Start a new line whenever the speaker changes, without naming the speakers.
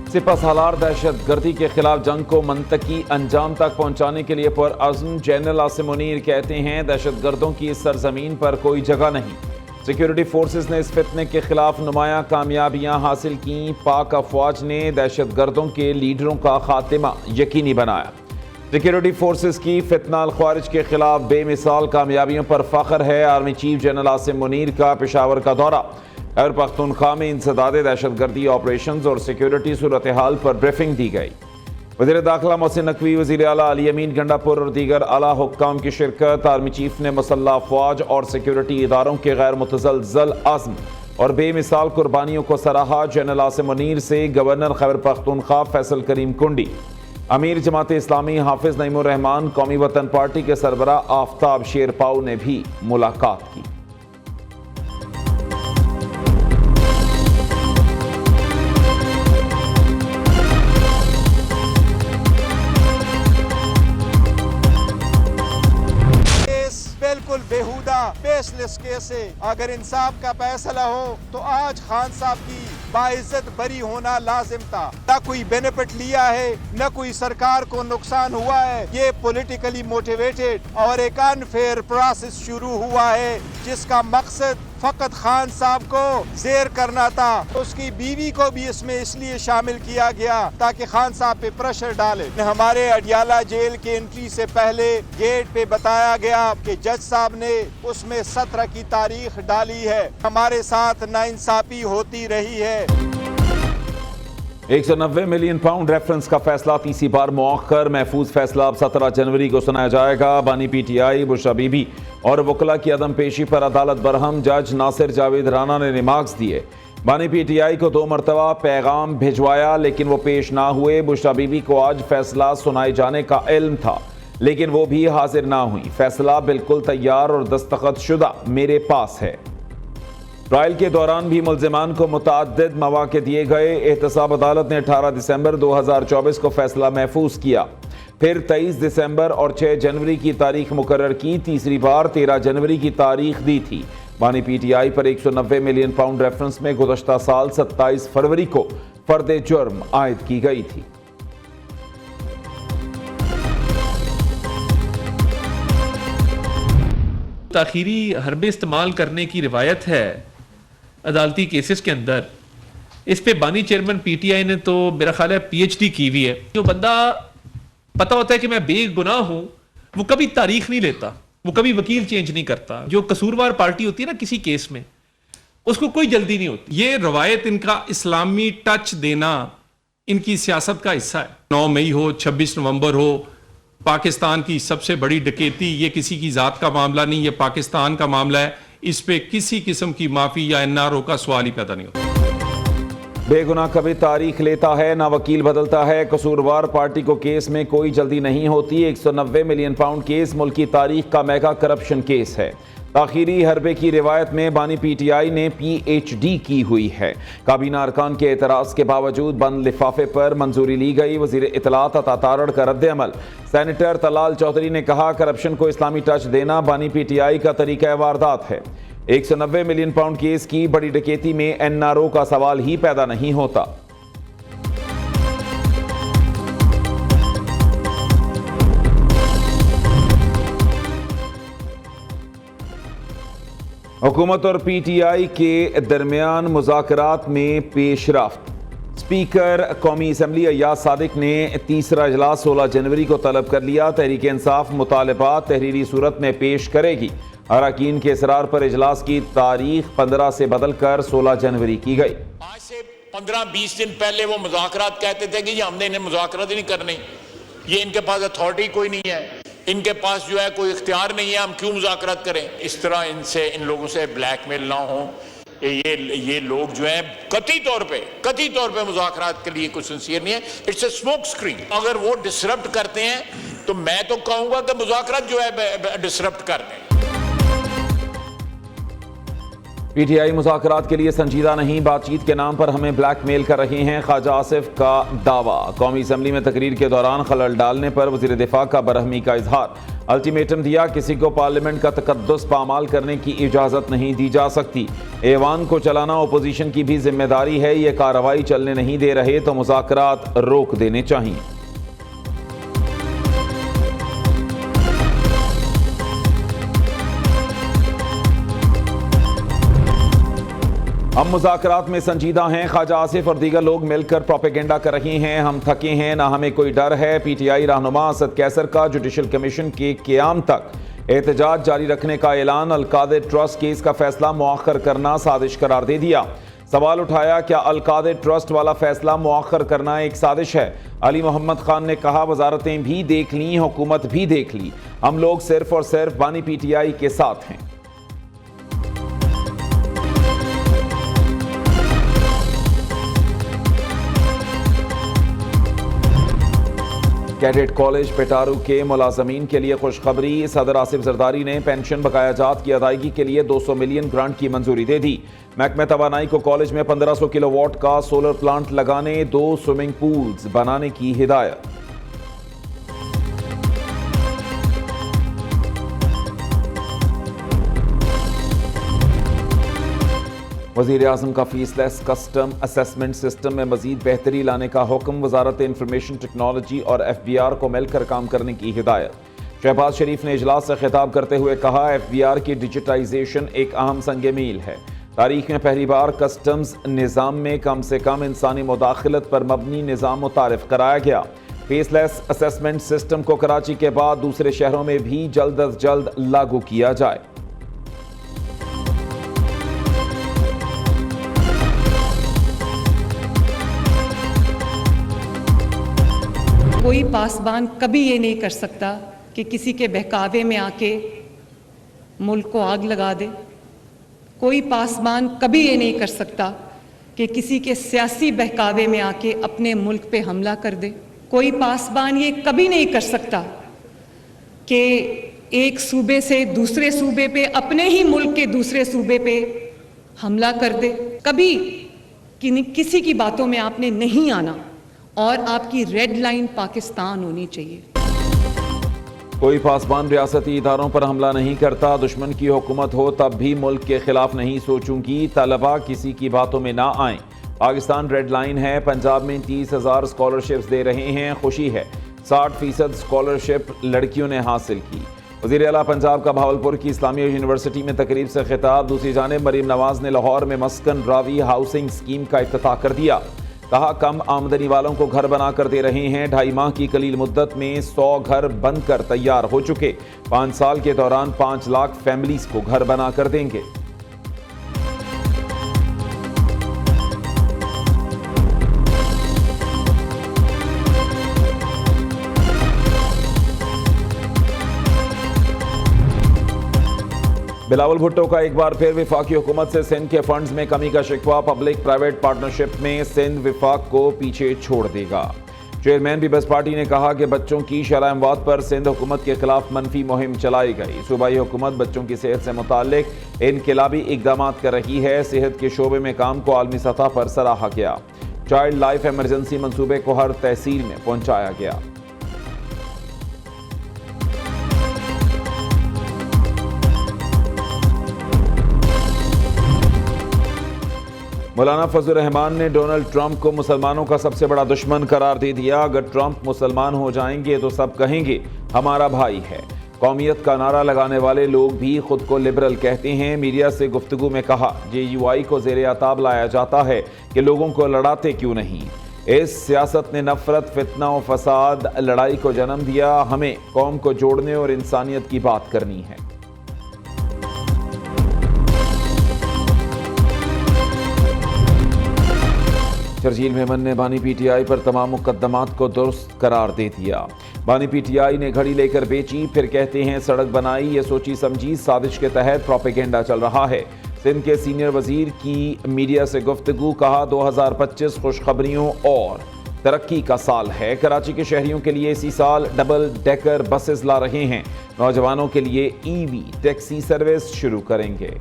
सिपह सालार दहशत गर्दी के खिलाफ जंग को मंतकी अंजाम तक पहुंचाने के लिए पुरअज़्म जनरल आसिम मुनीर कहते हैं, दहशत गर्दों की इस सरजमीन पर कोई जगह नहीं। सिक्योरिटी फोर्सेस ने इस फितने के खिलाफ नुमाया कामयाबियां हासिल की। पाक अफवाज ने दहशत गर्दों के लीडरों का खात्मा यकीनी बनाया। सिक्योरिटी फोर्सेस की फितना अल ख्वारिज के खिलाफ बेमिसाल कामयाबियों पर फख्र है। Army chief general Asim Munir का पेशावर का दौरा। खैबर पख्तूनख्वा में इंसदाद दहशतगर्दी ऑपरेशन और सिक्योरिटी सूरत हाल पर ब्रीफिंग दी गई। वज़ीर दाखिला मोहसिन नकवी, वज़ीर आला अली अमीन गंडापुर और दीगर आला हुक्काम की शिरकत। आर्मी चीफ ने मुसल्लह अफवाज और सिक्योरिटी इदारों के गैर मुतज़लज़ल अज़्म और बेमिसाल कुर्बानियों को सराहा। जनरल आसिम मुनीर से गवर्नर खैबर पख्तूनख्वा फैसल करीम कुंडी, अमीर जमात इस्लामी हाफिज नईमुर रहमान, कौमी वतन पार्टी के सरबराह आफ्ताब शेरपाऊ ने भी मुलाकात की।
बिल्कुल बेहुदा बेसलेस केस है। अगर इंसाफ का फैसला हो तो आज खान साहब की बाइज्जत बरी होना लाजिम था। न कोई बेनिफिट लिया है, न कोई सरकार को नुकसान हुआ है। ये पॉलिटिकली मोटिवेटेड और एक अनफेयर प्रोसेस शुरू हुआ है जिसका मकसद फकत खान साहब को जेर करना था। उसकी बीवी को भी इसमें इसलिए शामिल किया गया ताकि खान साहब पे प्रेशर डाले। हमारे अडियाला जेल के एंट्री से पहले गेट पे बताया गया कि जज साहब ने उसमें 17 की तारीख डाली है। हमारे साथ नाइंसाफी होती रही है।
190 मिलियन पाउंड रेफरेंस का फैसला तीसरी बार मुअख्खर। महफूज फैसला अब 17 जनवरी को सुनाया जाएगा। बानी पीटीआई बुशरा बीबी और वकला की अदम पेशी पर अदालत बरहम। जज नासिर जावेद राना ने रिमार्क्स दिए। बानी पीटीआई को 2 मरतबा पैगाम भिजवाया लेकिन वो पेश ना हुए। बुशरा बीबी को आज फैसला सुनाए जाने का इल्म था लेकिन वो भी हाजिर ना हुई। फैसला बिल्कुल तैयार और दस्तखत शुदा मेरे पास है। ट्रायल के दौरान भी मुल्जिमान को मुतअद्दिद मौके दिए गए। एहतसाब अदालत ने 18 दिसंबर 2024 को फैसला महफूज किया, फिर 23 दिसंबर और 6 जनवरी की तारीख मुकर्रर की। तीसरी बार 13 जनवरी की तारीख दी थी। बानी पीटीआई पर 190 मिलियन पाउंड रेफरेंस में गुज़श्ता साल 27 फरवरी को फर्द जुर्म आयद की गई थी।
ताखीरी हरबे इस्तेमाल करने की रिवायत है अदालती केसेस के अंदर। इस पे बानी चेयरमैन पीटीआई ने तो मेरा ख्याल है पीएचडी की हुई है। जो बंदा पता होता है कि मैं बेगुनाह हूं वो कभी तारीख नहीं लेता, वो कभी वकील चेंज नहीं करता। जो कसूरवार पार्टी होती है ना किसी केस में, उसको कोई जल्दी नहीं होती। ये रवायत इनका इस्लामी टच देना इनकी सियासत का हिस्सा है। 9 मई हो, 26 नवंबर हो, पाकिस्तान की सबसे बड़ी डकैती, ये किसी की जात का मामला नहीं, ये पाकिस्तान का मामला है। इस पे किसी किस्म की माफी या एनआरओ का सवाल ही पैदा नहीं होता।
बेगुनाह कभी तारीख लेता है ना वकील बदलता है। कसूरवार पार्टी को केस में कोई जल्दी नहीं होती। 190 मिलियन पाउंड केस मुल्क की तारीख का मेगा करप्शन केस है। ताखीरी हरबे की रिवायत में बानी पीटीआई ने पीएचडी की हुई है। काबीना अरकान के एतराज़ के बावजूद बंद लिफाफे पर मंजूरी ली गई। वज़ीर इत्तलात अता तारड़ का रद्द अमल। सेनेटर तलाल चौधरी ने कहा, करप्शन को इस्लामी टच देना बानी पीटीआई का तरीका वारदात है। 190 मिलियन पाउंड केस की बड़ी डकैती में एनआरओ का सवाल ही पैदा नहीं होता। हुकूमत और पीटीआई के दरमियान मुज़ाकरात में पेशरफ्त। स्पीकर कौमी असम्बली अय्याज सादिक ने तीसरा इजलास 16 जनवरी को तलब कर लिया। तहरीक इंसाफ मुतालबात तहरीरी सूरत में पेश करेगी। अरकान के इसरार पर इजलास की तारीख 15 से बदल कर 16 जनवरी की गई।
आज से 15-20 दिन पहले वो मुज़ाकरात कहते थे कि हमने इन्हें मुज़ाकरात ही नहीं करनी, ये इनके पास अथॉरिटी कोई नहीं है, इनके पास जो है कोई इख्तियार नहीं है, हम क्यों मुज़ाकरात करें। इस तरह इनसे इन लोगों से ब्लैकमेल ना हो। ये लोग जो है कतई तौर पे मुज़ाकरात के लिए कुछ सिंसियर नहीं है। It's a smoke screen. अगर वो डिसरप्ट करते हैं तो मैं तो कहूंगा कि मुज़ाकरात जो है डिसरप्ट कर दें।
पीटीआई मुज़ाकरात के लिए संजीदा नहीं, बातचीत के नाम पर हमें ब्लैकमेल कर रहे हैं। ख्वाजा आसिफ का दावा। कौमी असम्बली में तकरीर के दौरान खलल डालने पर वज़ीर दिफा का बरहमी का इजहार। अल्टीमेटम दिया, किसी को पार्लियामेंट का तकद्दुस पामाल करने की इजाज़त नहीं दी जा सकती। ऐवान को चलाना अपोजिशन की भी जिम्मेदारी है। ये कार्रवाई चलने नहीं दे रहे तो मुज़ाकरात रोक देने चाहिए। हम मुज़ाकरात में संजीदा हैं। ख्वाजा आसिफ और दीगर लोग मिलकर प्रोपेगेंडा कर रहे हैं। हम थके हैं, ना हमें कोई डर है। पीटीआई रहनुमा असद कैसर का जुडिशल कमीशन के क़याम तक एहतजाज जारी रखने का ऐलान। अलकादर ट्रस्ट केस का फैसला मुअख्खर करना साजिश करार दे दिया। सवाल उठाया, क्या अलकादर ट्रस्ट वाला फैसला मुअख्खर करना एक साजिश है? अली मोहम्मद खान ने कहा, वजारतें भी देख ली, हुकूमत भी देख ली, हम लोग सिर्फ और सिर्फ बानी पीटीआई के साथ हैं। कैडेट कॉलेज पेटारू के मुलाजमीन के लिए खुशखबरी। सदर आसिफ जरदारी ने पेंशन बकायाजात की अदायगी के लिए 200 मिलियन ग्रांट की मंजूरी दे दी। महकमे तवानाई को कॉलेज में 1500 किलोवाट का सोलर प्लांट लगाने, 2 स्विमिंग पूल्स बनाने की हिदायत। वज़ीर-ए-आज़म का फीसलेस कस्टम असेसमेंट सिस्टम में मजीद बेहतरी लाने का हुक्म। वजारत इंफॉर्मेशन टेक्नोलॉजी और FBR को मिलकर काम करने की हिदायत। शहबाज शरीफ ने इजलास से खिताब करते हुए कहा, FBR की डिजिटाइजेशन एक अहम संग मील है। तारीख में पहली बार कस्टम्स निज़ाम में कम से कम इंसानी मुदाखलत पर मबनी निज़ाम मुतारिफ कराया गया। फेसलेस असेसमेंट सिस्टम को कराची के बाद दूसरे शहरों में भी जल्द अज जल्द लागू किया जाए।
कोई पासबान कभी ये नहीं कर सकता कि किसी के बहकावे में आके मुल्क को आग लगा दे। कोई पासबान कभी ये नहीं कर सकता कि किसी के सियासी बहकावे में आके अपने मुल्क पे हमला कर दे। कोई पासबान ये कभी नहीं कर सकता कि एक सूबे से दूसरे सूबे पे, अपने ही मुल्क के दूसरे सूबे पे हमला कर दे। कभी किसी की बातों में आपने नहीं आना और आपकी रेड लाइन पाकिस्तान होनी चाहिए।
कोई पासबान रियासती इदारों पर हमला नहीं करता। दुश्मन की हुकूमत हो तब भी मुल्क के खिलाफ नहीं सोचूंगी। तलबा किसी की बातों में ना आए। पाकिस्तान रेड लाइन है। पंजाब में 30,000 स्कॉलरशिप्स दे रहे हैं, खुशी है। 60% स्कॉलरशिप लड़कियों ने हासिल की। वज़ीर आला पंजाब का भावलपुर की इस्लामिया यूनिवर्सिटी में तकरीब से खिताब। दूसरी जानिब मरीम नवाज ने लाहौर में मस्कन रावी हाउसिंग स्कीम का इफ्तिताह कर दिया। कहा, कम आमदनी वालों को घर बना कर दे रहे हैं। 2.5 माह की कलील मुद्दत में 100 घर बनकर तैयार हो चुके। 5 साल के दौरान 5 लाख फैमिलीज को घर बना कर देंगे। बिलावल भुट्टो का एक बार फिर विफाकी हुकूमत से सिंध के फंड्स में कमी का शिकवा। पब्लिक प्राइवेट पार्टनरशिप में सिंध विफाक को पीछे छोड़ देगा। चेयरमैन पीपल्स पार्टी ने कहा कि बच्चों की शरह अमवात पर सिंध हुकूमत के खिलाफ मनफी मुहिम चलाई गई। सूबाई हुकूमत बच्चों की सेहत से मुताल्लिक इनकलाबी इकदाम कर रही है। सेहत के शोबे में काम को आलमी सतह पर सराहा गया। चाइल्ड लाइफ इमरजेंसी मंसूबे को हर तहसील में पहुंचाया गया। मौलाना फजल रहमान ने डोनाल्ड ट्रंप को मुसलमानों का सबसे बड़ा दुश्मन करार दे दिया। अगर ट्रंप मुसलमान हो जाएंगे तो सब कहेंगे हमारा भाई है। कौमियत का नारा लगाने वाले लोग भी खुद को लिबरल कहते हैं। मीडिया से गुफ्तगू में कहा, JUI को ज़ेरे आताब लाया जाता है कि लोगों को लड़ाते क्यों नहीं। इस सियासत ने नफरत, फितना और फसाद, लड़ाई को जन्म दिया। हमें कौम को जोड़ने और इंसानियत की बात करनी है। शर्जील मेमन ने बानी PTI पर तमाम मुकदमात को दुरुस्त करार दे दिया। बानी PTI ने घड़ी लेकर बेची, फिर कहते हैं सड़क बनाई। ये सोची समझी साजिश के तहत प्रोपेगेंडा चल रहा है। सिंध के सीनियर वजीर की मीडिया से गुफ्तगू। कहा, 2025 खुशखबरियों और तरक्की का साल है। कराची के शहरियों के लिए इसी साल डबल डेकर बसेस ला रहे हैं। नौजवानों के लिए EV टैक्सी सर्विस शुरू करेंगे।